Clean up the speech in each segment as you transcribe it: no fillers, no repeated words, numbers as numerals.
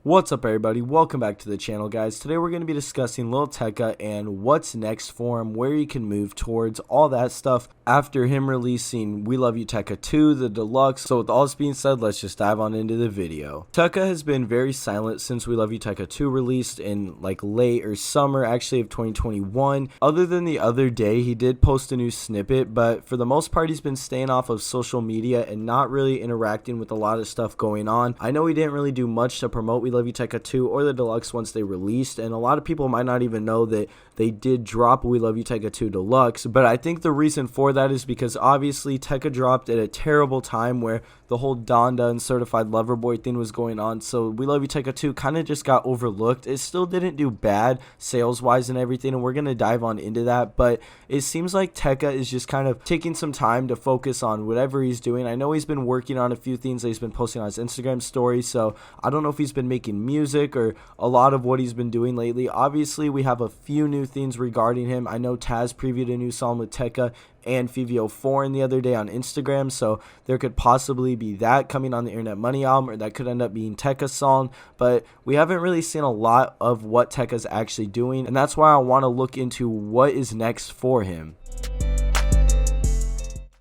What's up everybody, welcome back to the channel guys. Today we're going to be discussing Lil Tecca and what's next for him, where he can move towards, all that stuff after him releasing We Love You Tecca 2, the deluxe. So with all this being said, let's just dive on into the video. Tecca has been very silent since We Love You Tecca 2 released in like late or summer actually of 2021. Other than the other day, he did post a new snippet, but for the most part he's been staying off of social media and not really interacting with a lot of stuff going on. I know he didn't really do much to promote We Love You Tecca 2 or the deluxe once they released, and a lot of people might not even know that they did drop We Love You Tecca 2 deluxe. But I think the reason for that is because obviously Tecca dropped at a terrible time where the whole Donda and Certified Lover Boy thing was going on, so We Love You Tecca 2 kind of just got overlooked. It still didn't do bad sales wise and everything, and we're gonna dive on into that, but it seems like Tecca is just kind of taking some time to focus on whatever he's doing. I know he's been working on a few things that he's been posting on his Instagram story, so I don't know if he's been making music or a lot of what he's been doing lately. Obviously we have a few new things regarding him. I know Taz previewed a new song with Tecca and Fivio Foreign the other day on Instagram, so there could possibly be that coming on the Internet Money album, or that could end up being Tecca's song, but we haven't really seen a lot of what Tecca's actually doing, and that's why I want to look into what is next for him.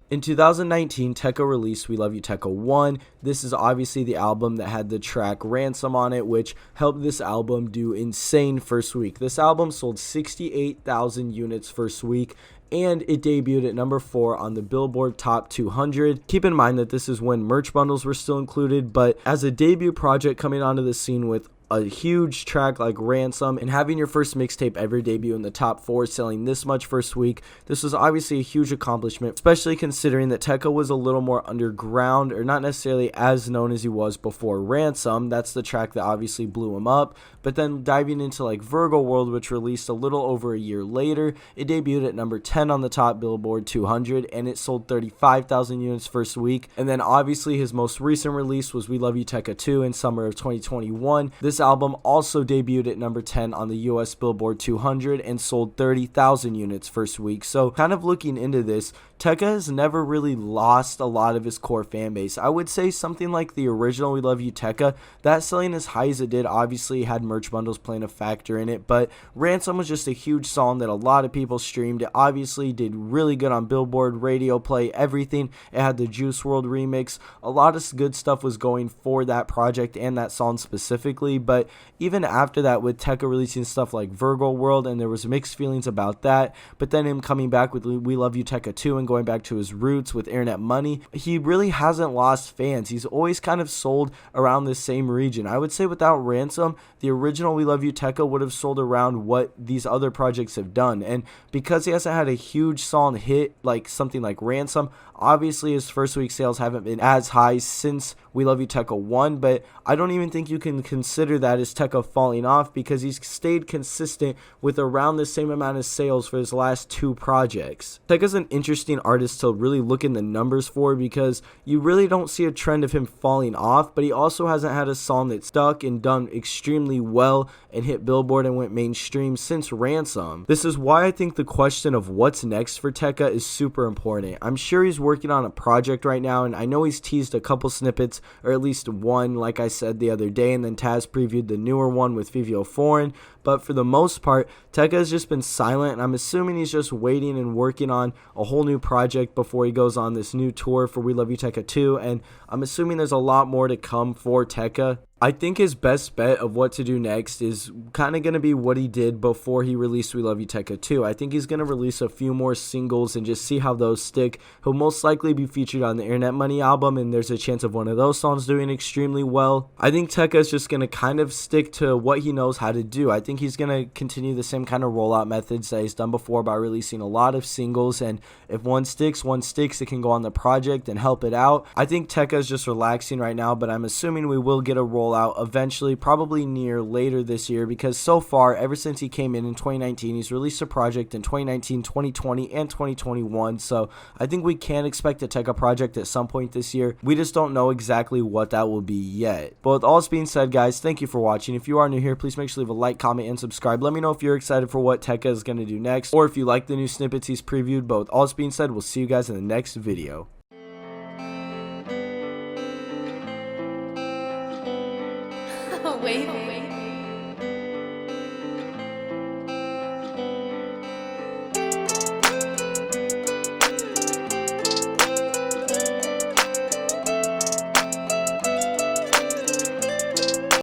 In 2019, Tecca released We Love You Tecca 1. This is obviously the album that had the track Ransom on it, which helped this album do insane first week. This album sold 68,000 units first week, and it debuted at number 4 on the Billboard Top 200. Keep in mind that this is when merch bundles were still included, but as a debut project coming onto the scene with a huge track like Ransom and having your first mixtape ever debut in the top 4 selling this much first week, this was obviously a huge accomplishment, especially considering that Tecca was a little more underground, or not necessarily as known as he was before Ransom. That's the track that obviously blew him up. But then diving into like Virgo World, which released a little over a year later, it debuted at number 10 on the top Billboard 200 and it sold 35,000 units first week. And then obviously his most recent release was We Love You Tecca 2 in summer of 2021. This album also debuted at number 10 on the US Billboard 200 and sold 30,000 units first week. So kind of looking into this, Tecca has never really lost a lot of his core fan base. I would say something like the original We Love You Tecca, that selling as high as it did obviously had merch bundles playing a factor in it, but Ransom was just a huge song that a lot of people streamed. It obviously did really good on Billboard, radio play, everything. It had the Juice WRLD remix. A lot of good stuff was going for that project and that song specifically, but even after that, with Tecca releasing stuff like Virgo World, and there was mixed feelings about that, but then him coming back with We Love You Tecca 2 and going back to his roots with Internet Money, he really hasn't lost fans. He's always kind of sold around the same region. I would say without Ransom, the original We Love You Tecca would have sold around what these other projects have done, and because he hasn't had a huge song hit like something like Ransom, obviously his first week sales haven't been as high since We Love You Tecca 1, but I don't even think you can consider that as Tecca falling off, because he's stayed consistent with around the same amount of sales for his last 2 projects. Tecca's an interesting artist to really look in the numbers for, because you really don't see a trend of him falling off, but he also hasn't had a song that stuck and done extremely well and hit Billboard and went mainstream since Ransom. This is why I think the question of what's next for Tecca is super important. I'm sure he's working on a project right now, and I know he's teased a couple snippets, or at least one, like I said the other day, and then Taz previewed the newer one with Fivio Foreign, but for the most part, Tecca has just been silent, and I'm assuming he's just waiting and working on a whole new project before he goes on this new tour for We Love You Tecca 2, and I'm assuming there's a lot more to come for Tecca. I think his best bet of what to do next is kind of going to be what he did before he released We Love You Tecca 2. I think he's going to release a few more singles and just see how those stick. He'll most likely be featured on the Internet Money album, and there's a chance of one of those songs doing extremely well. I think Tecca is just going to kind of stick to what he knows how to do. I think he's going to continue the same kind of rollout methods that he's done before by releasing a lot of singles, and if one sticks, it can go on the project and help it out. I think Tecca is just relaxing right now, but I'm assuming we will get a rollout eventually, probably near later this year, because so far, ever since he came in 2019, he's released a project in 2019, 2020, and 2021, so I think we can expect a Tecca project at some point this year. We just don't know exactly what that will be yet. But with all this being said, guys, thank you for watching. If you are new here, please make sure to leave a like, comment, and subscribe. Let me know if you're excited for what Tecca is going to do next, or if you like the new snippets he's previewed. But with all this being said, we'll see you guys in the next video.